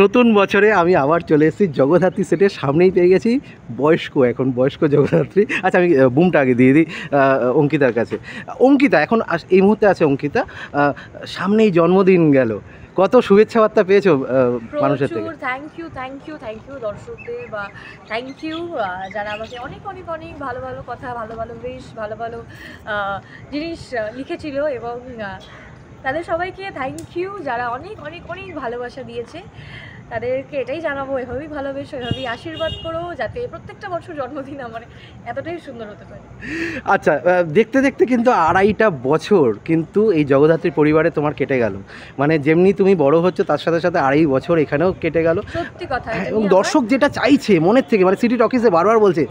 নতুন বছরে আমি আবার চলে এসেছি জগদ্ধাত্রী সেটের সামনেই পেয়ে গেছি বয়স্ক জগদ্ধাত্রী। আচ্ছা, আমি বুমটা আগে দিয়ে দিই অঙ্কিতার কাছে। অঙ্কিতা এখন এই মুহূর্তে আছে। অঙ্কিতা, সামনেই জন্মদিন গেল, কত শুভেচ্ছা বার্তা পেয়েছো মানুষের থেকে? থ্যাংক ইউ দর্শকদের, বা থ্যাংক ইউ যারা আমাকে অনেক অনেক অনেক ভালো ভালো কথা, ভালো ভালো বেশ ভালো ভালো জিনিস লিখেছিল, এবং তাদের সবাইকে থ্যাংক ইউ যারা অনেক অনেক অনেক ভালোবাসা দিয়েছে। তাদেরকে এটাই জানাবো, এভাবেই ভালোবেসো, এভাবেই আশীর্বাদ করো, যাতে প্রত্যেকটা বছর জন্মদিন আমার এতটাই সুন্দর হতে পারে। আচ্ছা, দেখতে দেখতে কিন্তু 2.5টা বছর কিন্তু এই জগদ্ধাত্রী পরিবারে তোমার কেটে গেল। মানে যেমনি তুমি বড় হচ্ছ তার সাথে সাথে 2.5 বছর এখানেও কেটে গেল। সত্যি কথা। এবং দর্শক যেটা চাইছে মনের থেকে, মানে সিটি টকিজে বারবার বলছে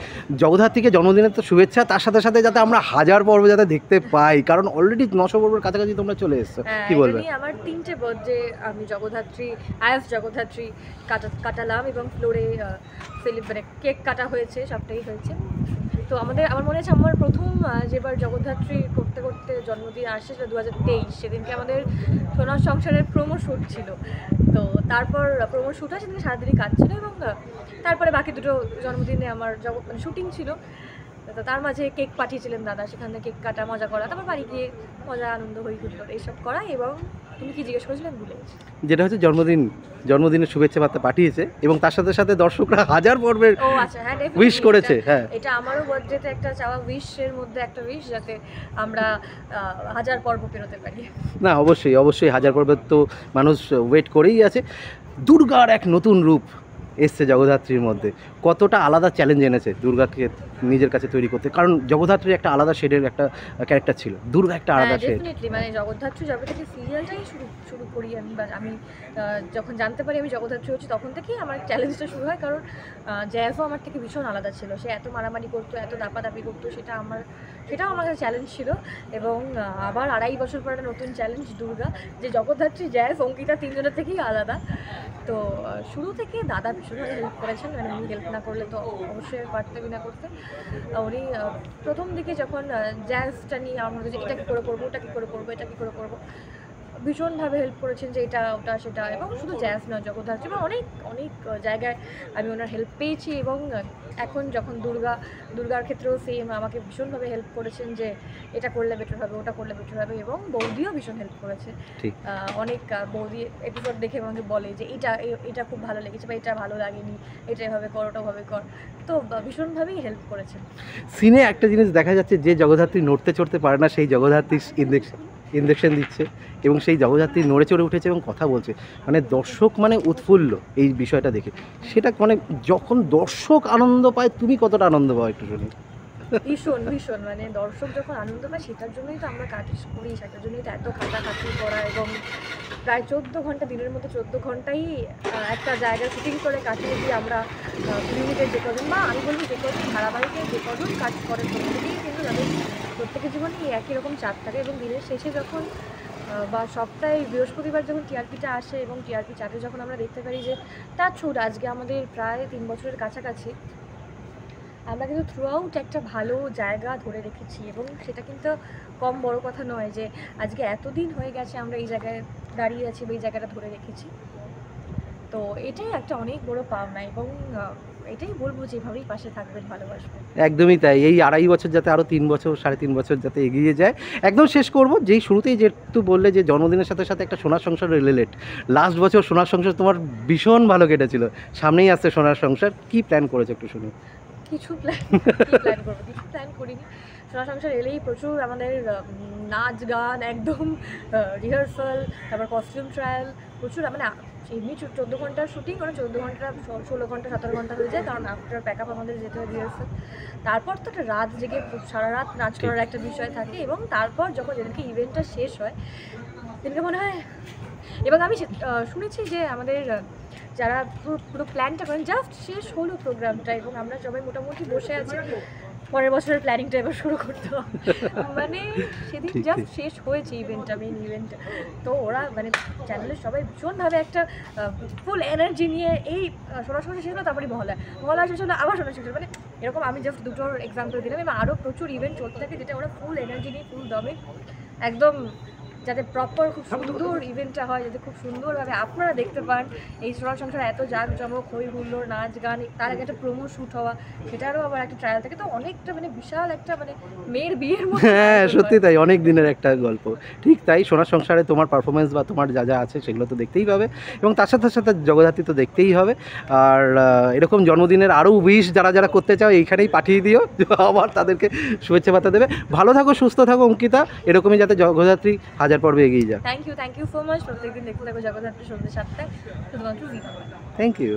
জগদ্ধাত্রীকে জন্মদিনের তো শুভেচ্ছা, তার সাথে সাথে যাতে আমরা 1000 পর্ব যাতে দেখতে পাই, কারণ অলরেডি 900 পর্বের কাছাকাছি তোমরা চলে এসছো। কি বলবে? আমার 3টে বার্থডে আমি জগদ্ধাত্রী জগদ্ধাত্রী কাটালাম, এবং ফ্লোরে মানে কেক কাটা হয়েছে, সবটাই হয়েছে। তো আমার মনে আছে আমার প্রথম যেবার জগদ্ধাত্রী করতে করতে জন্মদিন আসছে সেটা 2023। সেদিনকে আমাদের সোনার সংসারের প্রোমো শ্যুট ছিল। তো তারপর প্রোমো শ্যুট হয়, সেদিন সারাদিনই কাজ ছিল, এবং তারপরে বাকি দুটো জন্মদিনে আমার শুটিং ছিল। তো তার মাঝে কেক পাঠিয়েছিলেন দাদা, সেখান থেকে কেক কাটা, মজা করা, তারপর বাড়ি গিয়ে মজা আনন্দ হই হুল্লোড় এইসব করা। এবং তুমি কি জিজ্ঞেস করেছিলেন ভুলে গেছি। যেটা হচ্ছে জন্মদিনের শুভেচ্ছা বার্তা পাঠিয়েছে, এবং তার সাথে সাথে দর্শকরা 1000 পর্বের উইশ করেছে। হ্যাঁ, এটা আমারও বার্থডেতে একটা চাওয়া, উইশের মধ্যে একটা উইশ, যাতে আমরা 1000 পর্ব পেরোতে পারি। না, অবশ্যই 1000 পর্বের তো মানুষ ওয়েট করেই আছে। দুর্গার এক নতুন রূপ এসছে জগদ্ধাত্রীর মধ্যে, কতটা আলাদা চ্যালেঞ্জ এনেছে দুর্গাকে নিজের কাছে তৈরি করতে, কারণ জগদ্ধাত্রীর একটা আলাদা শেডের একটা ক্যারেক্টার ছিল, দুর্গা একটা আলাদা শেড। ডেফিনেটলি, মানে জগদ্ধাত্রী যবে থেকে সিরিয়ালটাই শুরু করি আমি, বা আমি যখন জানতে পারি আমি জগদ্ধাত্রী হচ্ছি, তখন থেকেই আমার চ্যালেঞ্জটা শুরু হয়। কারণ জ্যাফও আমার থেকে ভীষণ আলাদা ছিল, সে এত মারামারি করতো, এত দাপাদাপি করতো, সেটাও আমার কাছে চ্যালেঞ্জ ছিল। এবং আবার 2.5 বছর পর একটা নতুন চ্যালেঞ্জ, দুর্গা, যে জগদ্ধাত্রী জ্যাফ অঙ্কিতা 3জনের থেকেই আলাদা। তো শুরু থেকে দাদা ভীষণভাবে হেল্প করেছেন, মানে উনি হেল্প না করলে তো অবশ্যই পারতেই না করতে। উনি প্রথম দিকে যখন জ্যাজটা নিয়ে আমার মধ্যে যে এটা কী করে করবো, ওটা কী করে করবো, এটা কী করে করবো, ভীষণভাবে হেল্প করেছেন, যে এটা ওটা সেটা। এবং শুধু জ্যাজ নয়, জগদ্ধাত্রী বা অনেক অনেক জায়গায় আমি ওনার হেল্প পেয়েছি। এবং এখন যখন দুর্গার ক্ষেত্রেও সেম আমাকে ভীষণভাবে হেল্প করেছেন, যে এটা করলে বেটার হবে, ওটা করলে বেটার হবে। এবং বৌদিও ভীষণ হেল্প করেছে। অনেক বৌদি এপিসোড দেখে আমাকে বলে যে এটা খুব ভালো লেগেছে, বা এটা ভালো লাগেনি, এটা এভাবে কর, ওটা ভাবে কর। তো ভীষণভাবেই হেল্প করেছেন। সিনে একটা জিনিস দেখা যাচ্ছে, যে জগদ্ধাত্রী নড়তে চড়তে পারে না, সেই জগদ্ধাত্রী ইঞ্জেকশন দিচ্ছে, এবং সেই জগদ্ধাত্রী নড়ে চড়ে উঠেছে এবং কথা বলছে। মানে দর্শক মানে উৎফুল্ল এই বিষয়টা দেখে। সেটা মানে যখন দর্শক আনন্দ পায়, তুমি কতটা আনন্দ পাও একটু শুনি। ভীষণ ভীষণ, মানে দর্শক যখন আনন্দ পায়, সেটার জন্যই তো আমরা কাজ করি, সেটার জন্যই তো এত খাটাখাটি করা। এবং প্রায় 14 ঘন্টা, দিনের মধ্যে 14 ঘন্টাই একটা জায়গায় শুটিং করে কাটিয়ে দিয়ে আমরা ইউনিটের যে কজন, বা আমি বলবো যে কজন ধারাবাহিকে যে কজন কাজ করে, প্রত্যেকেই কিন্তু তাদের প্রত্যেকের জীবনে একই রকম চাপ থাকে। এবং দিনের শেষে যখন বা সপ্তাহে বৃহস্পতিবার যখন টিআরপিটা আসে, এবং টিআরপি চার্টে যখন আমরা দেখতে পারি যে তার ছুট আজকে আমাদের প্রায় 3 বছরের কাছাকাছি, আমরা কিন্তু থ্রু আউট একটা ভালো জায়গা ধরে রেখেছি। এবং সেটা কিন্তু কম বড় কথা নয়, যে আজকে এতদিন হয়ে গেছে আমরা এই জায়গায় দাঁড়িয়ে আছি, বা এই জায়গাটা ধরে রেখেছি। তো এটাই একটা অনেক বড় পাওনা, এবং এটাই বলবো যে এভাবেই পাশে থাকবেন, ভালোবাসবেন। একদমই তাই। এই 2.5 বছর যাতে আরও 3 বছর, 3.5 বছর যাতে এগিয়ে যায়। একদম শেষ করব, যেই শুরুতেই যেহেতু বললে যে জন্মদিনের সাথে সাথে একটা সোনার সংসার রিলেটেড, লাস্ট বছর সোনার সংসার তোমার ভীষণ ভালো কেটেছিল, সামনেই আসছে সোনার সংসার, কি প্ল্যান করেছো একটু শুনি। কিছু প্ল্যান করবো, কিছু প্ল্যান করিনি। সোনার সংসার এলেই প্রচুর আমাদের নাচ গান, একদম রিহার্সাল, তারপর কস্টিউম ট্রায়াল, প্রচুর। মানে এমনি 14 ঘন্টার শুটিং, মানে 14 ঘন্টা 16 ঘন্টা 17 ঘন্টা হয়ে যায়, কারণ আফটার প্যাক আপ আমাদের যেতে হয় রিহার্সাল। তারপর তো একটা রাত জেগে সারা রাত নাচ করার একটা বিষয় থাকে। এবং তারপর যখন যেদিনকে ইভেন্টটা শেষ হয়, সেদিনকে মনে হয়, এবং আমি শুনেছি যে আমাদের যারা পুরো প্ল্যানটা করেন, জাস্ট শেষ হলো প্রোগ্রামটা, এবং আমরা সবাই মোটামুটি বসে আছি পরের বছরের প্ল্যানিংটা এবার শুরু করতে হবে। মানে সেদিন জাস্ট শেষ হয়েছে ইভেন্টটা, মেন ইভেন্টটা। তো ওরা মানে চ্যানেলের সবাই ভীষণভাবে একটা ফুল এনার্জি নিয়ে এই সোনার সংসার শেষ হলো, তারপরে মহলা শেষ হলো, আবার সোনার সংসার, মানে এরকম আমি জাস্ট দুটোর এক্সাম্পল দিলাম। এবং আরও প্রচুর ইভেন্ট চলতে থাকে, যেটা ওরা ফুল এনার্জি নিয়ে, ফুল দমে একদম যাতে প্রপার খুব সুন্দর ইভেন্টটা হয়, যাতে খুব সুন্দরভাবে আপনারা দেখতে পান এই সোনার সংসার এত জাঁকজমক, হই হুল্লোড়, নাচ গান, তার আগে একটা প্রোমো শ্যুট হওয়া, সেটারও আবার একটা ট্রায়াল থাকে, তো অনেকটা মানে বিশাল একটা মানে মেয়ের বিয়ের মতো। হ্যাঁ সত্যি তাই, অনেক দিনের একটা গল্প। ঠিক তাই, সোনার সংসারে তোমার পারফরমেন্স বা তোমার যা যা আছে সেগুলো তো দেখতেই পাবে, এবং তার সাথে সাথে জগদ্ধাত্রী তো দেখতেই হবে। আর এরকম জন্মদিনের আরও উইশ যারা যারা করতে চাও এইখানেই পাঠিয়ে দিও, আবার তাদেরকে শুভেচ্ছা বার্তা দেবে। ভালো থাকো, সুস্থ থাকো অঙ্কিতা, এরকমই যাতে জগদ্ধাত্রী হাজার পর্বে এগিয়ে যায়। Thank you so much. প্রত্যেকদিন দেখতে থাকো জগদ্ধাত্রী সন্ধ্যে 7টায় শুধুমাত্র জি বাংলায়। Thank you.